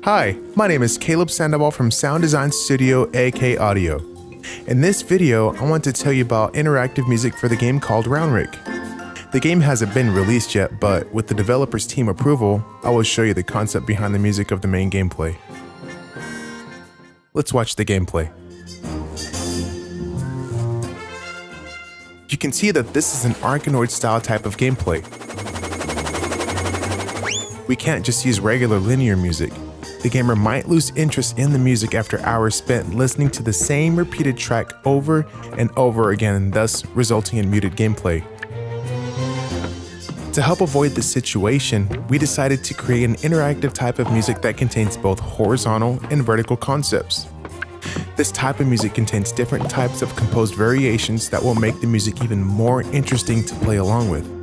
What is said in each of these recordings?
Hi, my name is Caleb Sandoval from Sound Design Studio AK Audio. In this video, I want to tell you about interactive music for the game called Roundrick. The game hasn't been released yet, but with the developer's team approval, I will show you the concept behind the music of the main gameplay. Let's watch the gameplay. You can see that this is an Arkanoid style type of gameplay. We can't just use regular linear music. The gamer might lose interest in the music after hours spent listening to the same repeated track over and over again, thus resulting in muted gameplay. To help avoid this situation, we decided to create an interactive type of music that contains both horizontal and vertical concepts. This type of music contains different types of composed variations that will make the music even more interesting to play along with.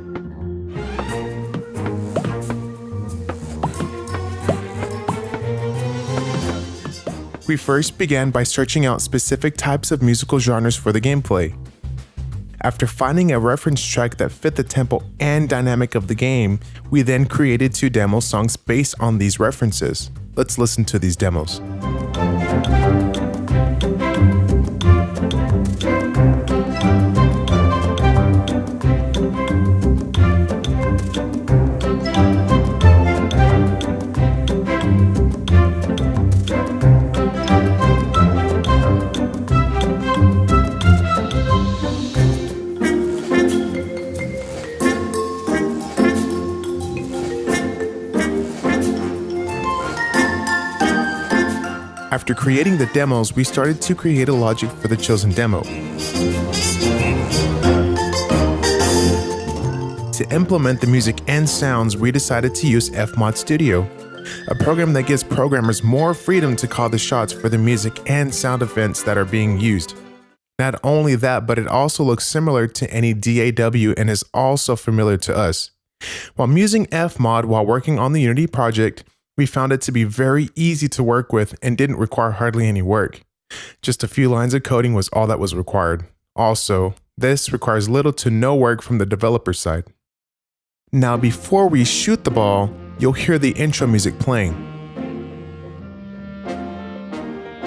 We first began by searching out specific types of musical genres for the gameplay. After finding a reference track that fit the tempo and dynamic of the game, we then created 2 demo songs based on these references. Let's listen to these demos. After creating the demos, we started to create a logic for the chosen demo. To implement the music and sounds, we decided to use Fmod Studio, a program that gives programmers more freedom to call the shots for the music and sound effects that are being used. Not only that, but it also looks similar to any DAW and is also familiar to us. While using Fmod while working on the Unity project, we found it to be very easy to work with and didn't require hardly any work. Just a few lines of coding was all that was required. Also, this requires little to no work from the developer side. Now, before we shoot the ball, you'll hear the intro music playing.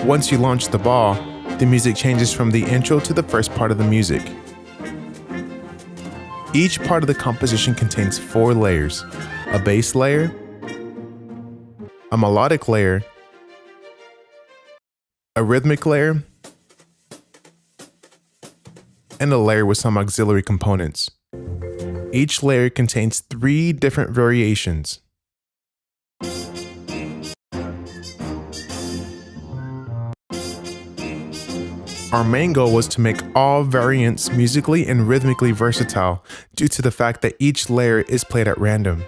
Once you launch the ball, the music changes from the intro to the first part of the music. Each part of the composition contains 4 layers: a bass layer, a melodic layer, a rhythmic layer, and a layer with some auxiliary components. Each layer contains 3 different variations. Our main goal was to make all variants musically and rhythmically versatile due to the fact that each layer is played at random.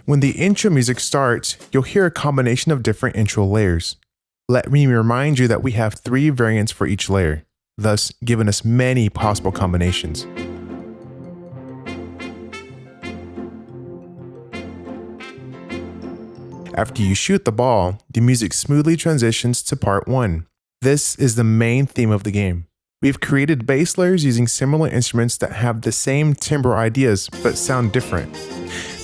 When the intro music starts, you'll hear a combination of different intro layers. Let me remind you that we have 3 variants for each layer, thus giving us many possible combinations. After you shoot the ball, the music smoothly transitions to part 1. This is the main theme of the game. We've created bass layers using similar instruments that have the same timbre ideas but sound different.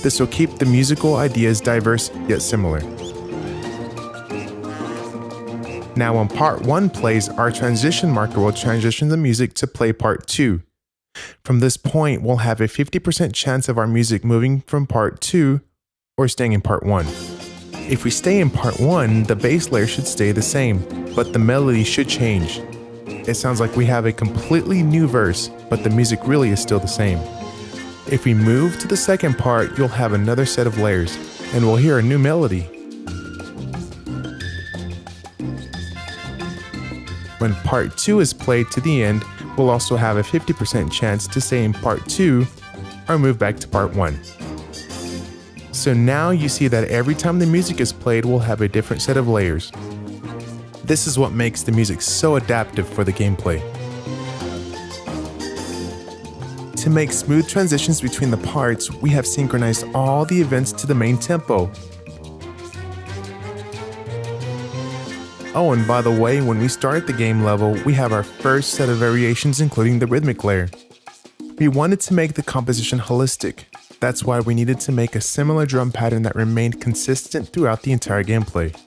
This will keep the musical ideas diverse yet similar. Now when part 1 plays, our transition marker will transition the music to play part 2. From this point, we'll have a 50% chance of our music moving from part 2 or staying in part 1. If we stay in part 1, the bass layer should stay the same, but the melody should change. It sounds like we have a completely new verse, but the music really is still the same. If we move to the second part, you'll have another set of layers, and we'll hear a new melody. When part 2 is played to the end, we'll also have a 50% chance to stay in part 2 or move back to part 1. So now you see that every time the music is played, we'll have a different set of layers. This is what makes the music so adaptive for the gameplay. To make smooth transitions between the parts, we have synchronized all the events to the main tempo. Oh, and by the way, when we start the game level, we have our first set of variations including the rhythmic layer. We wanted to make the composition holistic. That's why we needed to make a similar drum pattern that remained consistent throughout the entire gameplay.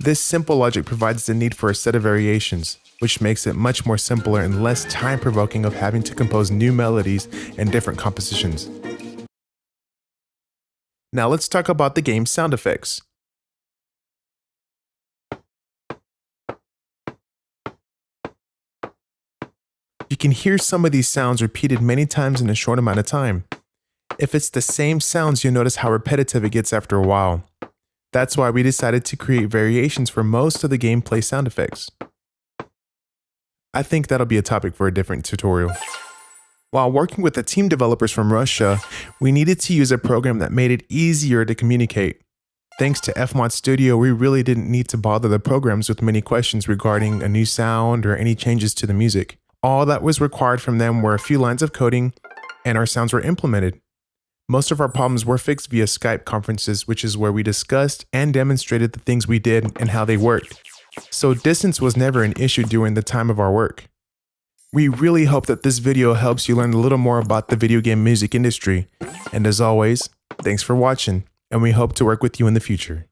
This simple logic provides the need for a set of variations, which makes it much more simpler and less time-provoking of having to compose new melodies and different compositions. Now let's talk about the game's sound effects. You can hear some of these sounds repeated many times in a short amount of time. If it's the same sounds, you'll notice how repetitive it gets after a while. That's why we decided to create variations for most of the gameplay sound effects. I think that'll be a topic for a different tutorial. While working with the team developers from Russia, we needed to use a program that made it easier to communicate. Thanks to FMod Studio, we really didn't need to bother the programs with many questions regarding a new sound or any changes to the music. All that was required from them were a few lines of coding, and our sounds were implemented. Most of our problems were fixed via Skype conferences, which is where we discussed and demonstrated the things we did and how they worked. So distance was never an issue during the time of our work. We really hope that this video helps you learn a little more about the video game music industry. And as always, thanks for watching, and we hope to work with you in the future.